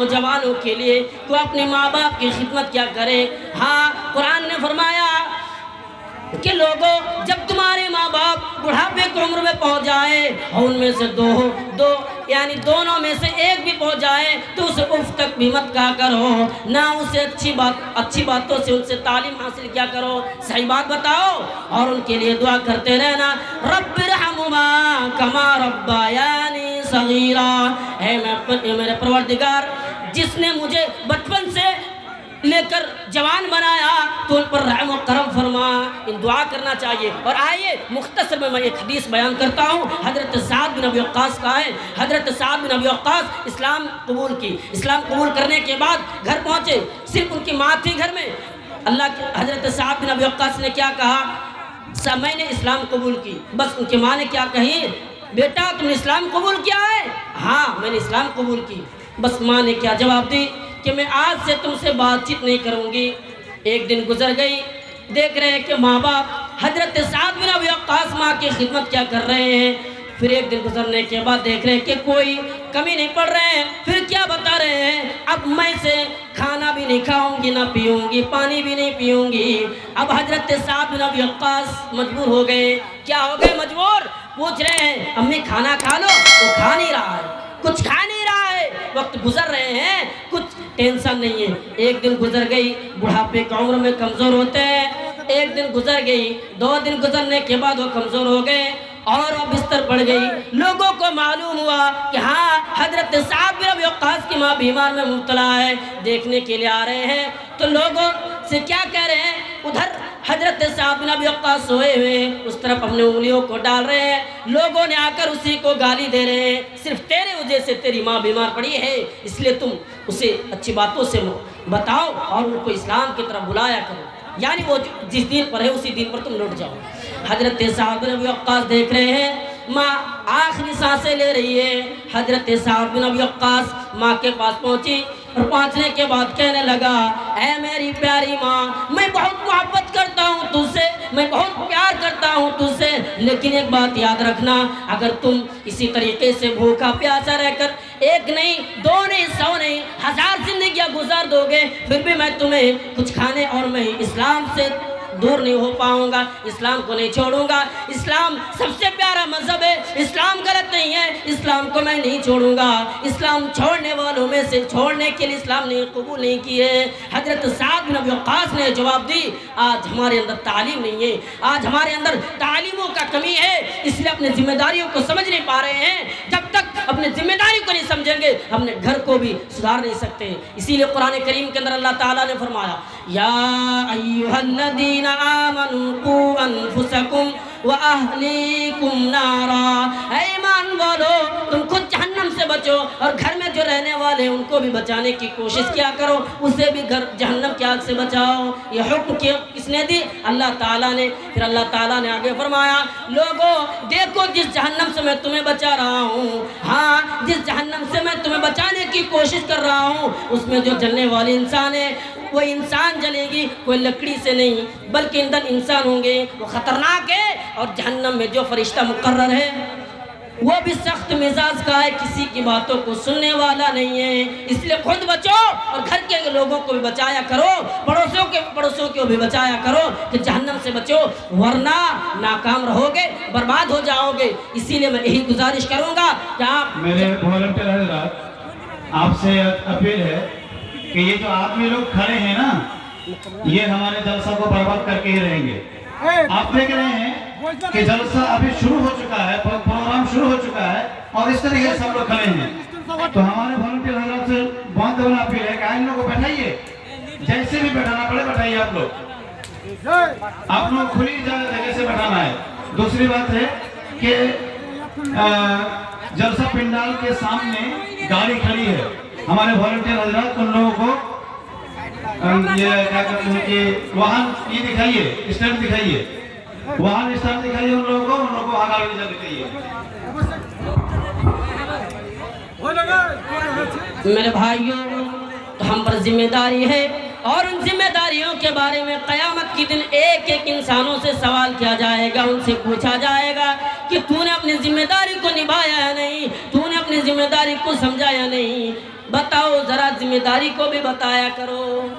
وہ جوانوں کے لیے کہ وہ اپنے ماں باپ کی خدمت کیا کرے۔ ہاں قرآن نے فرمایا کہ لوگوں جب تمہارے ماں باپ بڑھاپے کی عمر میں پہنچ جائے اور ان میں سے یعنی دونوں میں سے ایک بھی پہنچ جائے تو اسے اف تک بھی مت کہا کرو، نہ اسے اچھی باتوں سے ان سے تعلیم حاصل کیا کرو، صحیح بات بتاؤ اور ان کے لیے دعا کرتے رہنا، رب ارحمہما کما ربیانی صغیرا۔ اے میرے پروردگار جس نے مجھے بچپن سے لے کر جوان بنایا تو ان پر رحم و کرم فرما، ان دعا کرنا چاہیے۔ اور آئیے مختصر میں ایک حدیث بیان کرتا ہوں، حضرت سعد بن ابی وقاص کا ہے۔ حضرت سعد بن ابی وقاص اسلام قبول کی، اسلام قبول کرنے کے بعد گھر پہنچے، صرف ان کی ماں تھی گھر میں۔ حضرت سعد بن ابی وقاص نے کیا کہا، میں نے اسلام قبول کی، بس ان کی ماں نے کیا کہی، بیٹا تم نے اسلام قبول کیا ہے؟ ہاں میں نے اسلام قبول کی۔ بس ماں نے کیا جواب دی کہ میں آج سے تم سے بات چیت نہیں کروں گی۔ ایک دن گزر گئی، دیکھ رہے ہیں کہ ماں باپ حضرت سعد بن ابی وقاص ماں کی خدمت کیا کر رہے ہیں۔ پھر ایک دن گزرنے کے بعد دیکھ رہے ہیں کہ کوئی کمی نہیں پڑ رہے ہیں، پھر کیا بتا رہے ہیں، اب میں سے کھانا بھی نہیں کھاؤں گی، نہ پیوں گی، پانی بھی نہیں پیوں گی۔ اب حضرت سعد بن ابی وقاص مجبور ہو گئے، کیا ہو گئے مجبور، پوچھ رہے ہیں امی کھانا کھا لو، وہ کھا نہیں رہا ہے، کچھ کھا نہیں رہا ہے، وقت گزر رہے ہیں، کچھ ٹینشن نہیں ہے۔ ایک دن گزر گئی، بڑھاپے کی عمر میں کمزور ہوتے ہیں، ایک دن گزر گئی، 2 دن گزرنے کے بعد وہ کمزور ہو گئے اور وہ بستر پڑ گئی۔ لوگوں کو معلوم ہوا کہ ہاں حضرت سعد بن ابی وقاص کی ماں بیمار میں مبتلا ہے، دیکھنے کے لیے آ رہے ہیں تو لوگوں سے کیا کہہ رہے ہیں، ادھر حضرت سعد بن ابی وقاص سوئے ہوئے اس طرف اپنے انگلیوں کو ڈال رہے ہیں، لوگوں نے آ کر اسی کو گالی دے رہے ہیں، صرف تیرے وجہ سے تیری ماں بیمار پڑی ہے، اس لیے تم اسے اچھی باتوں سے بتاؤ اور ان کو اسلام کی طرف بلایا کرو، یعنی وہ جس دین پر ہے اسی دین پر تم لوٹ جاؤ۔ حضرت سعد بن ابی وقاص دیکھ رہے ہیں ماں آخری سانسیں لے رہی ہے، حضرت سعد بن ابی وقاص ماں کے پاس پہنچی اور پہنچنے کے بعد کہنے لگا، اے میری پیاری ماں، میں بہت محبت کرتا ہوں تجھ سے، میں بہت پیار کرتا ہوں تجھ سے، لیکن ایک بات یاد رکھنا، اگر تم اسی طریقے سے بھوکا پیاسا رہ کر 1 نہیں 2 نہیں 100 نہیں 1000 زندگیاں گزار دو گے پھر بھی میں تمہیں کچھ کھانے اور میں اسلام سے دور نہیں ہو پاؤں گا، اسلام کو نہیں چھوڑوں گا، اسلام سب سے پیارا مذہب ہے، اسلام غلط نہیں ہے، اسلام کو میں نہیں چھوڑوں گا، اسلام چھوڑنے والوں میں سے چھوڑنے کے لیے اسلام نے قبول نہیں کیے۔ حضرت سعد بن ابی وقاص نے جواب دی، آج ہمارے اندر تعلیم نہیں ہے، آج ہمارے اندر تعلیموں کا کمی ہے، اس لیے اپنے ذمہ داریوں کو سمجھ نہیں پا رہے ہیں، جب تک اپنے ذمہ داری کو نہیں سمجھیں گے اپنے گھر کو بھی سدھار نہیں سکتے۔ اسی لیے قرآن کریم کے اندر اللہ تعالیٰ نے فرمایا، یا ایھا الذین آمنوا قوا انفسکم وَأَهْلِيكُمْ نَارًا، اے ایمان والو تم خود جہنم سے بچو اور گھر میں جو رہنے والے ان کو بھی بچانے کی کوشش کیا کرو، اسے بھی جہنم کی آگ سے بچاؤ۔ یہ حکم کس نے دی؟ اللہ تعالیٰ نے۔ پھر اللہ تعالیٰ نے آگے فرمایا، لوگوں دیکھو جس جہنم سے میں تمہیں بچا رہا ہوں، ہاں جس جہنم سے میں تمہیں بچانے کی کوشش کر رہا ہوں اس میں جو جلنے والے انسان ہے وہ انسان جلے گی، کوئی لکڑی سے نہیں بلکہ ایندھن انسان ہوں گے، وہ خطرناک ہے۔ اور جہنم میں جو فرشتہ مقرر ہے وہ بھی سخت مزاج کا ہے، کسی کی باتوں کو سننے والا نہیں ہے، اس لیے خود بچو اور گھر کے لوگوں کو بھی بچایا کرو، پڑوسوں کو بھی بچایا کرو کہ جہنم سے بچو، ورنہ ناکام رہو گے، برباد ہو جاؤ گے۔ اسی لیے میں یہی گزارش کروں گا کہ آپ میرے والنٹیئر حضرات آپ سے اپیل ہے کہ یہ جو آدمی لوگ کھڑے ہیں نا یہ ہمارے جلسہ کو برباد کر کے ہی رہیں گے۔ آپ دیکھ رہے ہیں کہ جلسہ ابھی شروع ہو چکا ہے، پروگرام شروع ہو چکا ہے اور اس طریقے سے سب لوگ کھڑے ہیں، تو ہمارے والنٹیئر حضرات سے بہت بڑا اپیل ہے کہ ان لوگوں کو بیٹھائیے، جیسے بھی بیٹھانا پڑے بیٹھائیے، آپ لوگ کھلی جگہ سے بیٹھانا ہے۔ دوسری بات ہے کہ جلسہ پنڈال کے سامنے گاڑی کھڑی ہے، ہمارے والنٹیئر حضرات ان لوگوں کو یہ کیا کرتے ہیں کہ وہاں یہ دکھائیے، اسٹینڈ دکھائیے، وہاں اسٹینڈ دکھائیے، ان لوگوں کو وہاں گاڑی دکھائیے۔ میرے بھائیوں تو ہم پر ذمہ داری ہے اور ان ذمہ داریوں کے بارے میں قیامت کے دن ایک ایک انسانوں سے سوال کیا جائے گا، ان سے پوچھا جائے گا کہ تو نے اپنی ذمہ داری کو نبھایا یا نہیں، تو نے اپنی ذمہ داری کو سمجھا یا نہیں۔ बताओ ज़रा, जिम्मेदारी को भी बताया करो।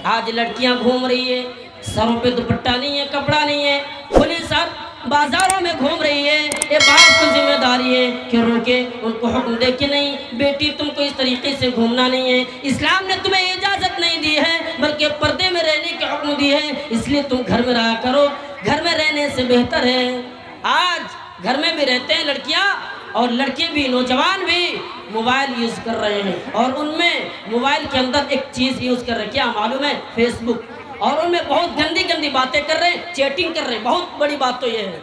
आज लड़कियां घूम रही है, सरों पे दुपट्टा नहीं है, कपड़ा नहीं है, खुली सर बाजारों में घूम रही है। ये बाप की जिम्मेदारी है कि रोके, उनको हुक्म दे कि नहीं बेटी तुमको इस तरीके से घूमना नहीं है, इस्लाम ने तुम्हें इजाज़त नहीं दी है बल्कि पर्दे में रहने के हुक्म दी है, इसलिए तुम घर में रहा करो। घर में रहने से बेहतर है। आज घर में भी रहते हैं लड़कियां और लड़के भी, नौजवान भी मोबाइल यूज़ कर रहे हैं और उनमें मोबाइल के अंदर एक चीज़ यूज़ कर रहे हैं, क्या मालूम है? फेसबुक। और उनमें बहुत गंदी गंदी बातें कर रहे हैं, चैटिंग कर रहे हैं। बहुत बड़ी बात तो ये है,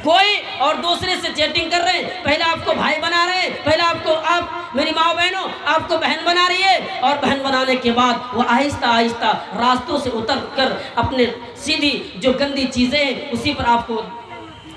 कोई और दूसरे से चैटिंग कर रहे हैं। पहले आपको भाई बना रहे हैं, पहले आपको, आप मेरी माँ बहनों आपको बहन बना रही है, और बहन बनाने के बाद वो आहिस्ता आहिस्ता रास्तों से उतर कर अपने सीधी जो गंदी चीज़ें हैं उसी पर आपको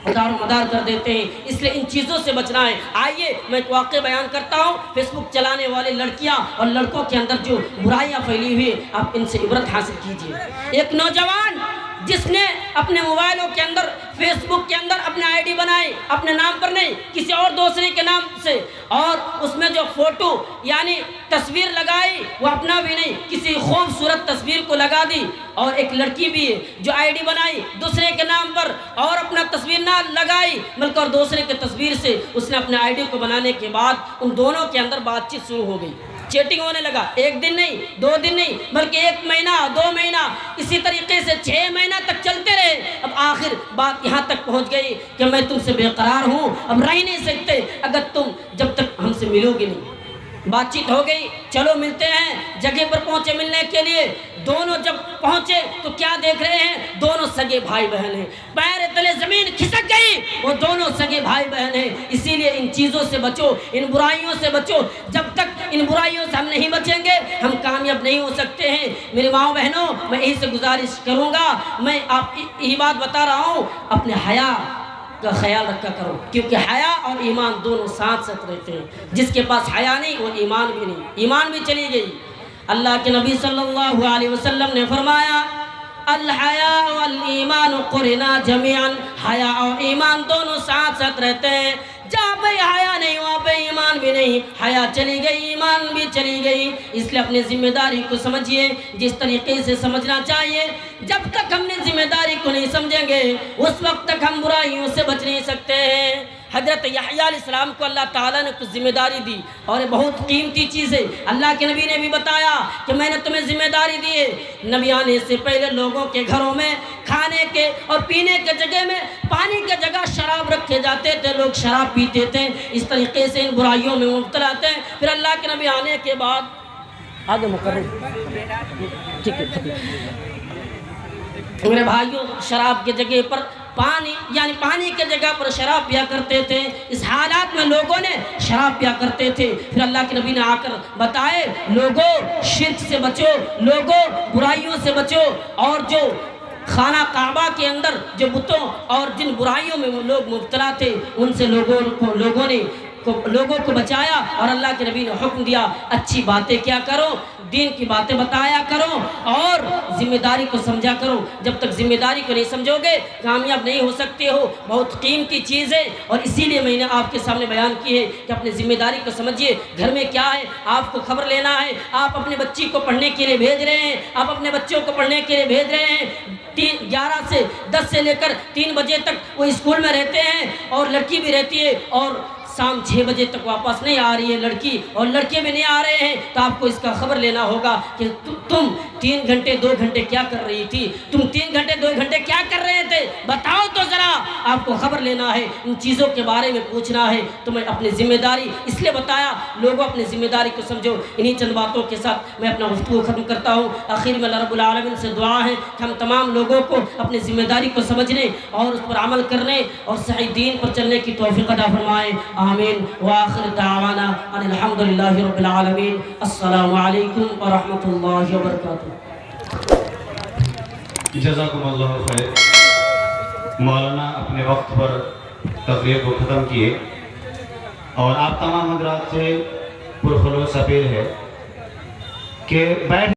उदार मदार कर देते हैं। इसलिए इन चीज़ों से बचना है। आइए मैं एक वाक़या बयान करता हूँ। फेसबुक चलाने वाले लड़कियाँ और लड़कों के अंदर जो बुराइयाँ फैली हुई है, आप इनसे इबरत हासिल कीजिए। एक नौजवान जिसने अपने मोबाइलों के अंदर, फेसबुक के अंदर अपने आईडी बनाई, अपने नाम पर नहीं किसी और दूसरे के नाम से, और उसमें जो फोटो यानी तस्वीर लगाई वो अपना भी नहीं किसी खूबसूरत तस्वीर को लगा दी। और एक लड़की भी है जो आईडी बनाई दूसरे के नाम पर और अपना तस्वीर ना लगाई बल्कि और दूसरे के तस्वीर से उसने अपने आईडी को बनाने के बाद उन दोनों के अंदर बातचीत शुरू हो गई, चैटिंग होने लगा। एक दिन नहीं, 2 दिन नहीं, बल्कि 1 महीना, 2 महीना, इसी तरीके से 6 महीना तक चलते रहे। अब आखिर बात यहाँ तक पहुँच गई कि मैं तुमसे बेकरार हूँ, अब रह नहीं सकते अगर तुम जब तक हमसे मिलोगे नहीं। बातचीत हो गई, चलो मिलते हैं। जगह पर पहुँचे मिलने के लिए। दोनों जब पहुँचे तो क्या देख रहे हैं? दोनों सगे भाई बहन हैं। पैर तले ज़मीन खिसक गई, वो दोनों सगे भाई बहन हैं। इसीलिए इन चीज़ों से बचो, इन बुराइयों से बचो। जब तक इन बुराइयों से हम नहीं बचेंगे हम कामयाब नहीं हो सकते हैं। मेरी माँ बहनों, मैं यही से गुजारिश करूँगा, मैं आप यही बात बता रहा हूँ, अपने हया का ख्याल रखा करो, क्योंकि हया और ईमान दोनों साथ साथ रहते हैं। जिसके पास हया नहीं वो ईमान भी नहीं, ईमान भी चली गई। अल्लाह के नबी सल्लल्लाहु अलैहि वसल्लम ने फरमाया, अल हया वल ईमान कुरिना जमीअन, हया और ईमान दोनों साथ साथ रहते हैं। जहाँ पे हया नहीं वहाँ पे ईमान भी नहीं, हया चली गई ईमान भी चली गई। इसलिए अपनी जिम्मेदारी को समझिए जिस तरीके से समझना चाहिए। जब तक हमने जिम्मेदारी को नहीं समझेंगे उस वक्त तक हम बुराइयों से बच नहीं सकते हैं। हजरत यहया अलैहिस्सलाम को अल्लाह ताला ने कुछ जिम्मेदारी दी और ये बहुत कीमती चीज़ है। अल्लाह के नबी ने भी बताया कि मैंने तुम्हें जिम्मेदारी दी है। नबी आने से पहले लोगों के घरों में खाने के और पीने के जगह में पानी के जगह शराब रखे जाते थे, लोग शराब पीते थे। इस तरीके से इन बुराइयों में मुब्तला थे। फिर अल्लाह के नबी आने के बाद आगे मुकर्रर, ठीक है मेरे भाइयों, शराब की जगह पर पानी यानी पानी के जगह पर शराब पिया करते थे। इस हालात में लोगों ने शराब पिया करते थे। फिर अल्लाह के नबी ने आकर बताए, लोगों शिर्क से बचो, लोगों बुराइयों से बचो। और जो खाना काबा के अंदर जो बुतों और जिन बुराइयों में वो लोग मुब्तला थे उनसे लोगों को बचाया। और अल्लाह के नबी ने हुक्म दिया, अच्छी बातें क्या करो, दीन की बातें बताया करो और जिम्मेदारी को समझा करो। जब तक जिम्मेदारी को नहीं समझोगे कामयाब नहीं हो सकते हो। बहुत कीमती चीज़ है और इसीलिए मैंने आपके सामने बयान की है कि अपनी जिम्मेदारी को समझिए। घर में क्या है आपको खबर लेना है। आप अपने बच्ची को पढ़ने के लिए भेज रहे हैं, आप अपने बच्चों को पढ़ने के लिए भेज रहे हैं। 11 से 10 से लेकर 3 बजे तक वो स्कूल में रहते हैं और लड़की भी रहती है, और शाम 6 बजे तक वापस नहीं आ रही है लड़की और लड़के भी नहीं आ रहे हैं। तो आपको इसका खबर लेना होगा कि तुम 3 घंटे 2 घंटे क्या कर रही थी, तुम 3 घंटे 2 घंटे क्या कर रहे थे, बताओ तो ज़रा। आपको खबर लेना है, इन चीज़ों के बारे में पूछना है। तो मैं अपनी जिम्मेदारी इसलिए बताया, लोगों अपनी जिम्मेदारी को समझो। इन्हीं चंद बातों के साथ मैं अपना गुफ्तगू ख़त्म करता हूँ। आखिर में अल्लाह रब्बुल आलमीन से दुआ है कि हम तमाम लोगों को अपनी जिम्मेदारी को समझने और उस पर अमल करने और सही दीन पर चलने की तौफीक अता फरमाए। आमीन। व आखिर दावाना अनिल हम्दुलिल्लाहि रब्बिल आलमीन। अस्सलामु अलैकुम व रहमतुल्लाहि व बरकातुहू। जज़ाकुमुल्लाहु खैर। मौलाना अपने वक्त पर तकरीर को ख़त्म किए और आप तमाम हज़रात से पुरखुलूस अपील है कि बैठ